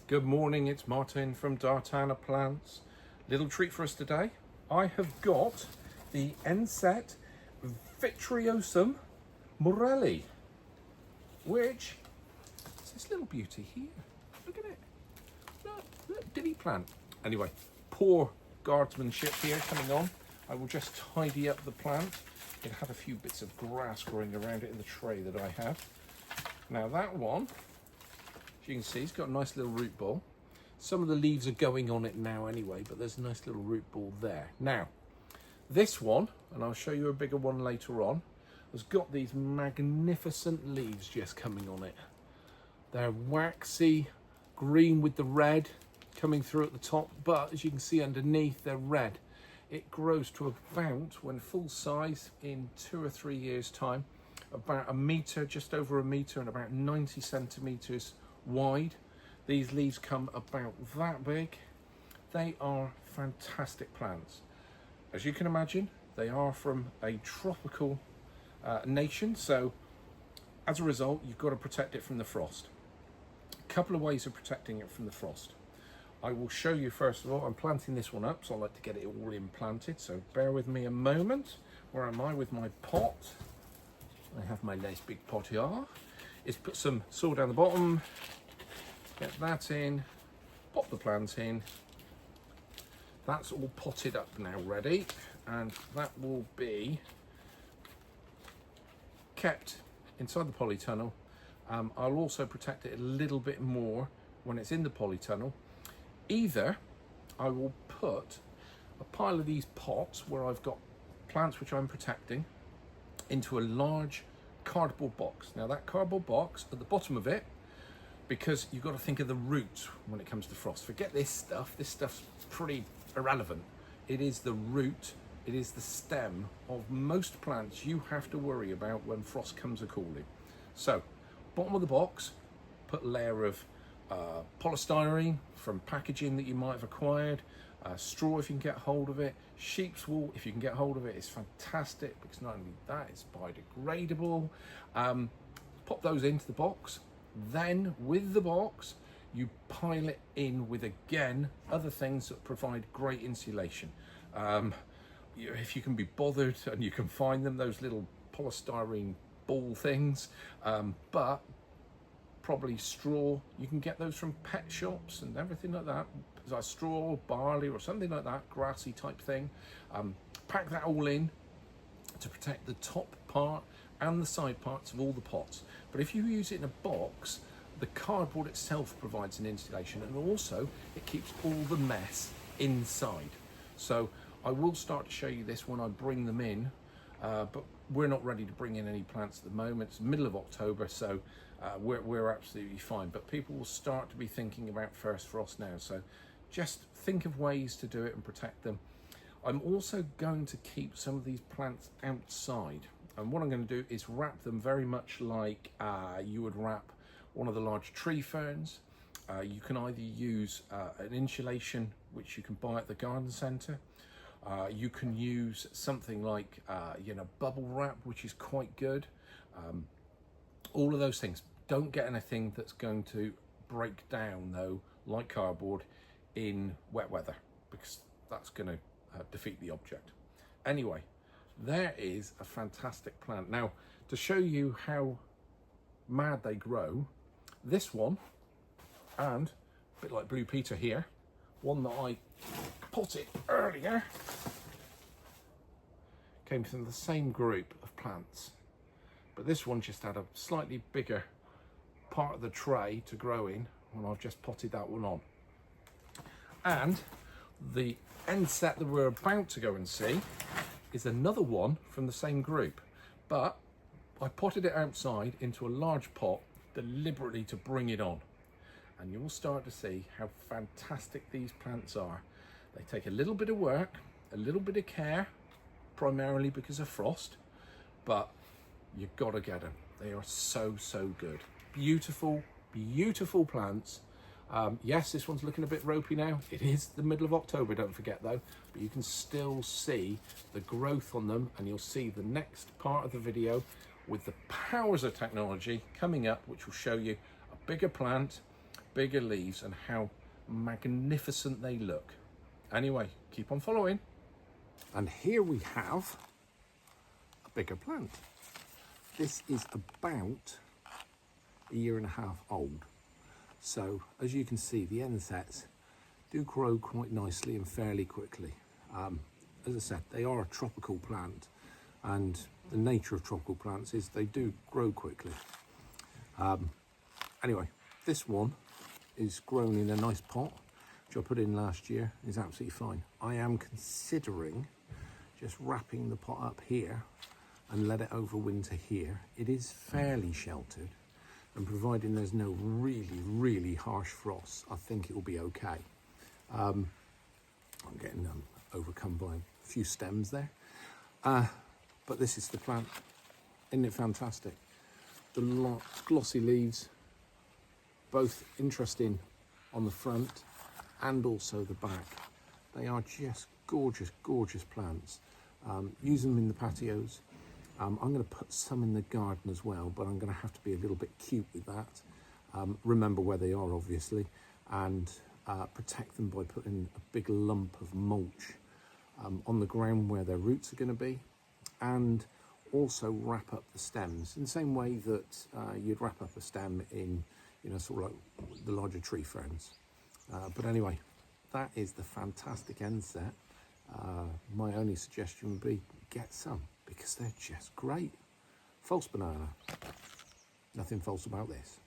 Good morning, it's Martin from Dartana Plants. Little treat for us today. I have got the Ensete Ventricosum Maurelii, which is this little beauty here. Look at it. Look, dilly plant. Anyway, poor guardsmanship here coming on. I will just tidy up the plant. It had a few bits of grass growing around it in the tray that I have. Now that one, you can see it's got a nice little root ball. Some of the leaves are going on it now anyway, but there's a nice little root ball there. Now, this one, and I'll show you a bigger one later on, has got these magnificent leaves just coming on it. They're waxy green with the red coming through at the top, but as you can see underneath, they're red. It grows to about, when full size, in 2 or 3 years' time, about a metre, just over a metre, and about 90 centimetres wide. These leaves come about that big. They are fantastic plants. As you can imagine, they are from a tropical nation, so as a result, you've got to protect it from the frost. A couple of ways of protecting it from the frost. I will show you first of all. I'm planting this one up, so I like to get it all implanted, so bear with me a moment. Where am I with my pot? I have my nice big pot here. Is put some soil down the bottom, get that in, pop the plant in. That's all potted up now, ready, and that will be kept inside the polytunnel. I'll also protect it a little bit more when it's in the polytunnel. Either I will put a pile of these pots where I've got plants which I'm protecting into a large cardboard box. Now that cardboard box at the bottom of it, because you've got to think of the roots when it comes to frost. Forget this stuff's pretty irrelevant. It is the root, it is the stem of most plants you have to worry about when frost comes a-calling. So, bottom of the box, put a layer of polystyrene from packaging that you might have acquired, straw if you can get hold of it, sheep's wool if you can get hold of it. It's fantastic because not only that, it's biodegradable. Pop those into the box. Then with the box, you pile it in with, again, other things that provide great insulation. If you can be bothered and you can find them, those little polystyrene ball things, but probably straw. You can get those from pet shops and everything like that. Like straw, barley or something like that, grassy type thing. Pack that all in to protect the top part and the side parts of all the pots. But if you use it in a box, the cardboard itself provides an insulation, and also it keeps all the mess inside. So I will start to show you this when I bring them in, but we're not ready to bring in any plants at the moment. It's the middle of October, so we're absolutely fine. But people will start to be thinking about first frost now, so just think of ways to do it and protect them. I'm also going to keep some of these plants outside, and what I'm going to do is wrap them very much like you would wrap one of the large tree ferns. You can either use an insulation which you can buy at the garden centre. You can use something like bubble wrap, which is quite good. All of those things. Don't get anything that's going to break down though, like cardboard, in wet weather, because that's going to defeat the object. Anyway, there is a fantastic plant. Now, to show you how mad they grow, this one, and a bit like Blue Peter here, one that I potted earlier, came from the same group of plants, but this one just had a slightly bigger part of the tray to grow in when I've just potted that one on. And the Ensete that we're about to go and see is another one from the same group, but I potted it outside into a large pot deliberately to bring it on, and you'll start to see how fantastic these plants are. They take a little bit of work, a little bit of care, primarily because of frost, but you've got to get them. They are so good. Beautiful plants. Yes, this one's looking a bit ropey now. It is the middle of October, don't forget though, but you can still see the growth on them, and you'll see the next part of the video with the powers of technology coming up, which will show you a bigger plant, bigger leaves and how magnificent they look. Anyway, keep on following. And here we have a bigger plant. This is about a year and a half old. So as you can see, the Ensetes do grow quite nicely and fairly quickly. As I said, they are a tropical plant, and the nature of tropical plants is they do grow quickly. Anyway, this one is grown in a nice pot, which I put in last year. Is absolutely fine. I am considering just wrapping the pot up here and let it overwinter here. It is fairly sheltered, and providing there's no really harsh frosts, I think it will be okay. I'm getting overcome by a few stems there, but this is the plant. Isn't it fantastic? The glossy leaves, both interesting on the front and also the back. They are just gorgeous plants. Use them in the patios. I'm going to put some in the garden as well, but I'm going to have to be a little bit cute with that. Remember where they are, obviously, and protect them by putting a big lump of mulch on the ground where their roots are going to be, and also wrap up the stems in the same way that you'd wrap up a stem in, you know, sort of like the larger tree ferns. But anyway, that is the fantastic Ensete. My only suggestion would be get some, because they're just great. False banana. Nothing false about this.